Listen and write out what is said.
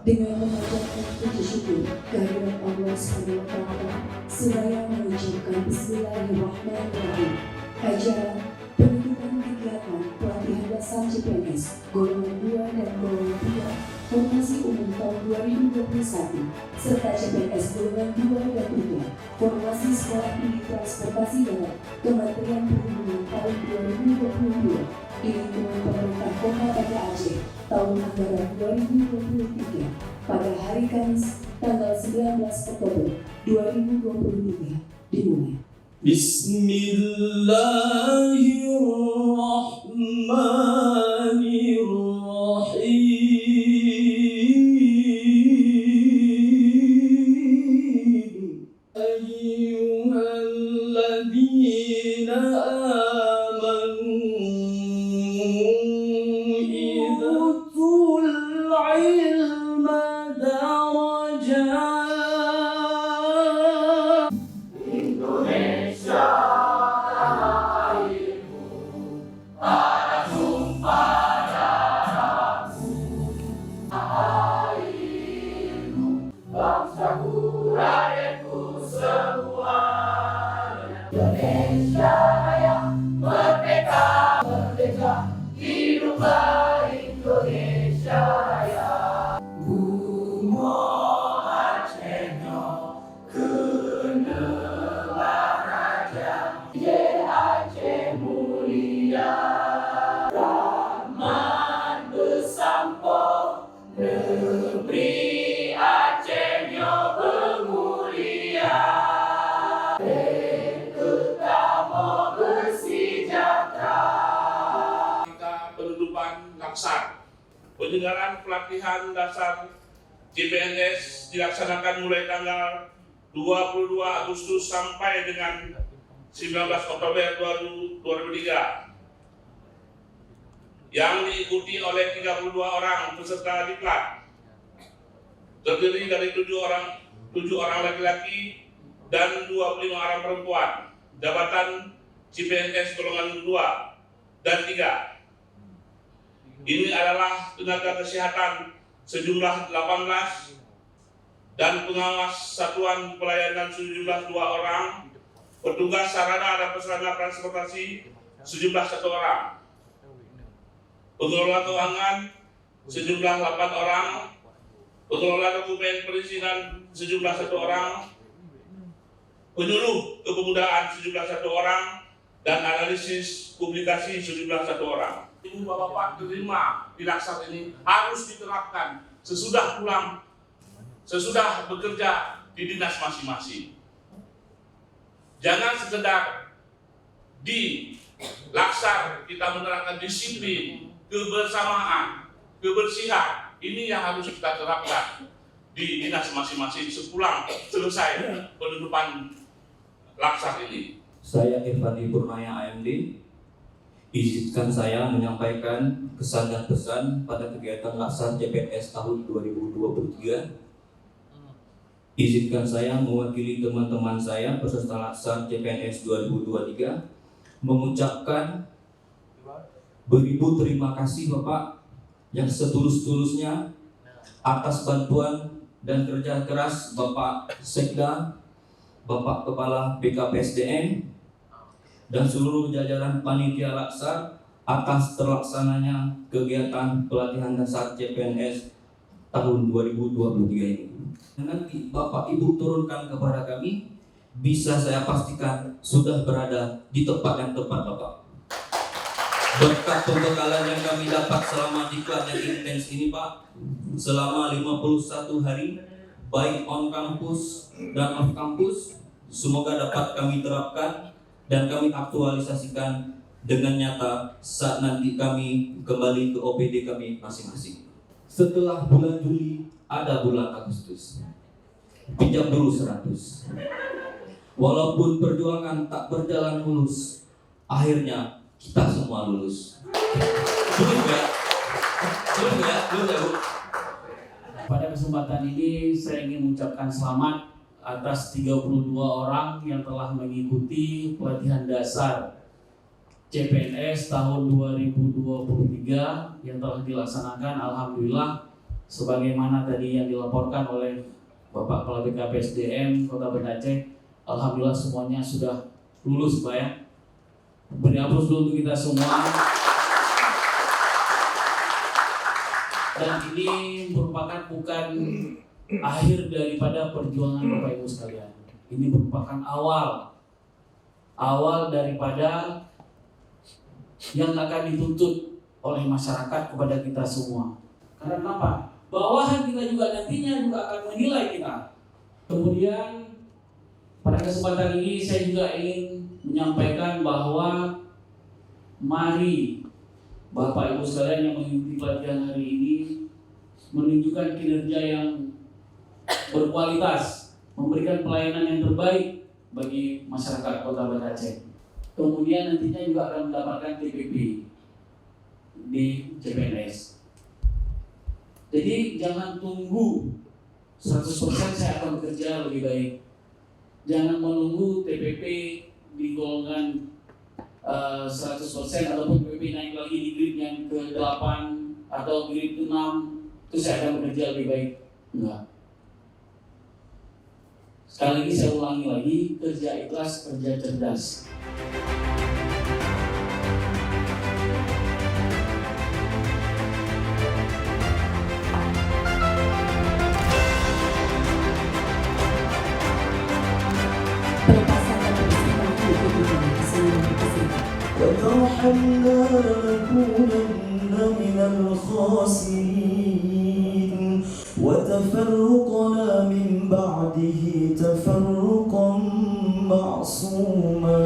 Dengan memanjatkan puji syukur kehadirat Allah SWT, seraya mengucapkan Bismillahirrahmanirrahim. Acara penunjukan kegiatan pelatihan dasar CPNS golongan 2 dan golongan 3 formasi umum tahun 2021 serta CPNS golongan 2 dan 3 formasi sekolah tinggi transportasi darat Kementerian Perhubungan tahun 2022 di lingkungan pemerintah Kota Banda Aceh tahun anggaran 2023 pada hari Kamis tanggal 19 Oktober 2023 dimulai. Bismillahirrahmanirrahim. Ayyuhalladzina amanu utul ilma darajat. Laksar. Penyelenggaraan pelatihan dasar CPNS dilaksanakan mulai tanggal 22 Agustus sampai dengan 19 Oktober 2023 yang diikuti oleh 32 orang peserta diklat, terdiri dari 7 orang laki-laki dan 25 orang perempuan, jabatan CPNS golongan 2 dan 3. Ini adalah tenaga kesehatan sejumlah 18 dan pengawas satuan pelayanan sejumlah 2 orang, petugas sarana dan prasarana transportasi sejumlah 1 orang, pengelola keuangan sejumlah 8 orang, pengelola dokumen perizinan sejumlah 1 orang, penyuluh kepemudaan sejumlah 1 orang, dan analisis publikasi sejumlah 1 orang. Ibu bapak terima di Laksar ini harus diterapkan sesudah pulang, sesudah bekerja di dinas masing-masing. Jangan sekedar di Laksar kita menerapkan disiplin, kebersamaan, kebersihan. Ini yang harus kita terapkan di dinas masing-masing sepulang selesai penutupan Laksar ini. Saya Irfandi Purnaya AMD. Izinkan saya menyampaikan kesan dan pesan pada kegiatan Laksar CPNS tahun 2023. Izinkan saya mewakili teman-teman saya peserta Laksar CPNS 2023 mengucapkan beribu terima kasih Bapak yang setulus-tulusnya atas bantuan dan kerja keras Bapak Sekda, Bapak Kepala BKPSDM, dan seluruh jajaran panitia Laksar atas terlaksananya kegiatan pelatihan dasar CPNS tahun 2023 ini. Nanti Bapak Ibu turunkan kepada kami, bisa saya pastikan sudah berada di tempat yang tepat Bapak. Berkat pembekalan yang kami dapat selama diklat yang intens ini Pak, selama 51 hari, baik on kampus dan off kampus, semoga dapat kami terapkan dan kami aktualisasikan dengan nyata saat nanti kami kembali ke OPD kami masing-masing. Setelah bulan Juli ada bulan Agustus. Pinjam dulu 100. Walaupun perjuangan tak berjalan mulus, akhirnya kita semua lulus. Belum ya? Bu. Pada kesempatan ini saya ingin mengucapkan selamat atas 32 orang yang telah mengikuti pelatihan dasar CPNS tahun 2023 yang telah dilaksanakan. Alhamdulillah sebagaimana tadi yang dilaporkan oleh Bapak Kepala BKPSDM Kota Banda Aceh, alhamdulillah semuanya sudah lulus Pak ya. Beri aplaus dulu untuk kita semua. Dan ini merupakan bukan akhir daripada perjuangan Bapak Ibu sekalian. Ini merupakan awal daripada yang akan dituntut oleh masyarakat kepada kita semua. Karena kenapa? Bawahan kita juga nantinya juga akan menilai kita. Kemudian pada kesempatan ini saya juga ingin menyampaikan bahwa mari Bapak Ibu sekalian yang mengikuti pelatihan hari ini menunjukkan kinerja yang berkualitas, memberikan pelayanan yang terbaik bagi masyarakat Kota Banda Aceh. Kemudian nantinya juga akan mendapatkan TPP di CPNS. Jadi jangan tunggu 100% saya akan bekerja lebih baik. Jangan menunggu TPP di golongan 100% ataupun TPP naik lagi di grade yang ke-8 atau grade ke-6 itu saya akan bekerja lebih baik. Enggak. Sekali lagi saya ulangi lagi, kerja ikhlas, kerja cerdas. Pelepasan dan persiapan diikuti seluruh peserta. وترحمنا لنكونن من الخاسرين وتفرقنا من بعده تفرقا معصوما